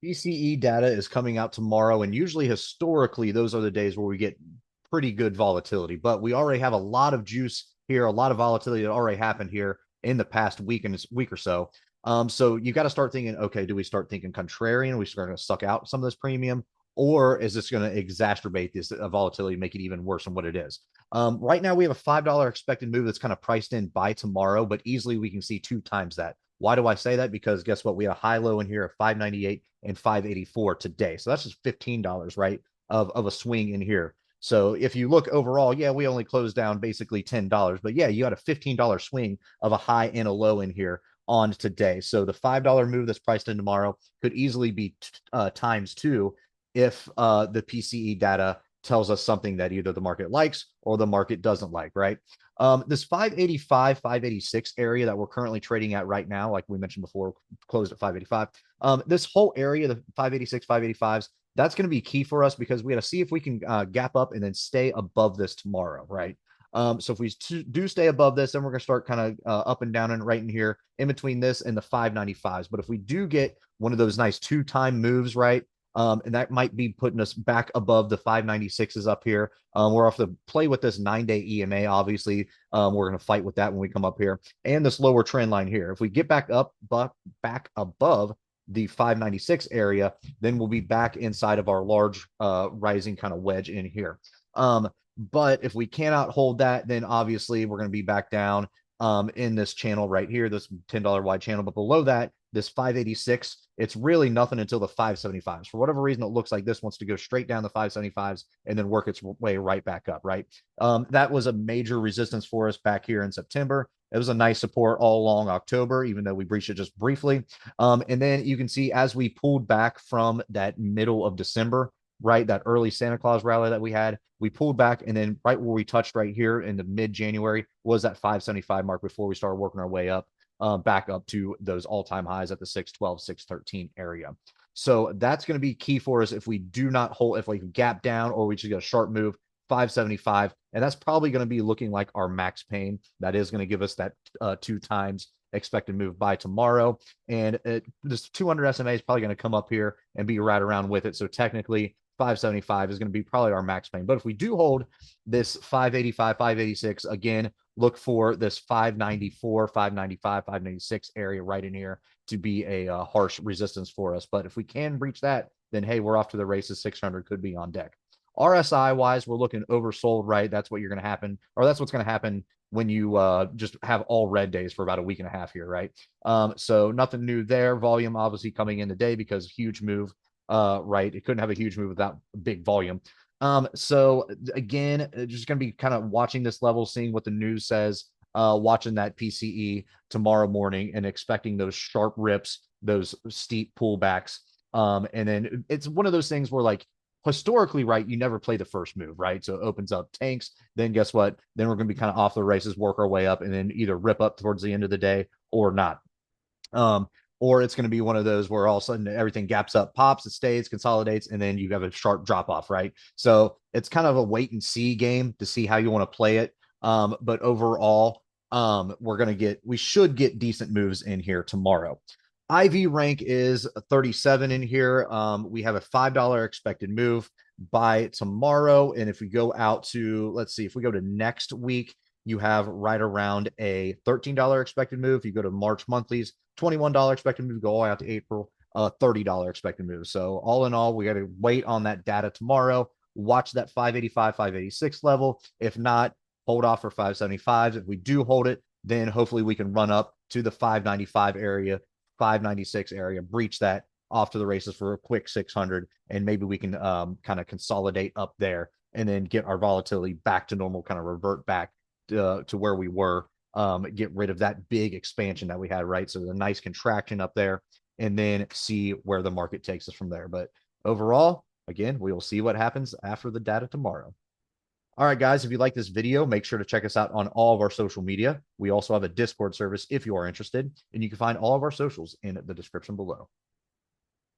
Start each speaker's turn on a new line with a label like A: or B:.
A: PCE data is coming out tomorrow, and usually historically, those are the days where we get pretty good volatility. But we already have a lot of juice here, a lot of volatility that already happened here in the past week or so. So you got to start thinking, okay, do we start thinking contrarian? Are we start to suck out some of this premium, or is this going to exacerbate this volatility, make it even worse than what it is? Right now, we have a $5 expected move that's kind of priced in by tomorrow, but easily we can see 2 times that. Why do I say that? Because guess what? We had a high low in here of 598 and 584 today. So that's just $15, right? Of a swing in here. So if you look overall, yeah, we only closed down basically $10, but yeah, you had a $15 swing of a high and a low in here on today. So the $5 move that's priced in tomorrow could easily be times two if the PCE data tells us something that either the market likes or the market doesn't like, right? This 585, 586 area that we're currently trading at right now, like we mentioned before, closed at 585. This whole area, the 586, 585s, that's going to be key for us because we got to see if we can gap up and then stay above this tomorrow, right? So if we do stay above this, then we're going to start kind of up and down and right in here in between this and the 595s. But if we do get one of those nice 2-time moves, right? And that might be putting us back above the 596s up here. We're off to play with this 9-day EMA, obviously. We're going to fight with that when we come up here. And this lower trend line here. If we get back up, back above the 596 area, then we'll be back inside of our large rising kind of wedge in here. But if we cannot hold that, then obviously we're going to be back down in this channel right here, this $10 wide channel. But below that, this 586, it's really nothing until the 575s. For whatever reason, it looks like this wants to go straight down the 575s and then work its way right back up, right? That was a major resistance for us back here in September. It was a nice support all along October, even though we breached it just briefly. And then you can see as we pulled back from that middle of December, right, that early Santa Claus rally that we had, we pulled back, and then right where we touched right here in the mid-January was that 575 mark before we started working our way up, back up to those all-time highs at the 612, 613 area. So that's going to be key for us if we do not hold, if we gap down or we just get a sharp move, 575, and that's probably going to be looking like our max pain. That is going to give us that 2 times expected move by tomorrow. And this 200 SMA is probably going to come up here and be right around with it. So technically, 575 is going to be probably our max pain. But if we do hold this 585, 586, again, look for this 594, 595, 596 area right in here to be a harsh resistance for us. But if we can breach that, then hey, we're off to the races. 600 could be on deck. RSI wise, we're looking oversold, right? That's what you're going to happen, or that's what's going to happen when you just have all red days for about a week and a half here, right? So nothing new there. Volume obviously coming in today because huge move, right? It couldn't have a huge move without big volume. So again, just going to be kind of watching this level, seeing what the news says, watching that PCE tomorrow morning and expecting those sharp rips, those steep pullbacks. And then it's one of those things where like historically, right, you never play the first move, right? So it opens up tanks. Then guess what? Then we're going to be kind of off the races, work our way up, and then either rip up towards the end of the day or not. Or it's going to be one of those where all of a sudden everything gaps up, pops, it stays, consolidates, and then you have a sharp drop off, right? So it's kind of a wait and see game to see how you want to play it. But overall, we should get decent moves in here tomorrow. IV rank is 37 in here. We have a $5 expected move by tomorrow. And if we go out to, let's see, if we go to next week, you have right around a $13 expected move. If you go to March monthlies, $21 expected move, go all the way out to April, $30 expected move. So all in all, we got to wait on that data tomorrow. Watch that 585, 586 level. If not, hold off for 575. If we do hold it, then hopefully we can run up to the 595 area, 596 area, breach that, off to the races for a quick 600, and maybe we can kind of consolidate up there and then get our volatility back to normal, kind of revert back to where we were, get rid of that big expansion that we had, right? So the nice contraction up there, and then see where the market takes us from there. But overall, again, we will see what happens after the data tomorrow. All right, guys, if you like this video, make sure to check us out on all of our social media. We also have a Discord service if you are interested, and you can find all of our socials in the description below.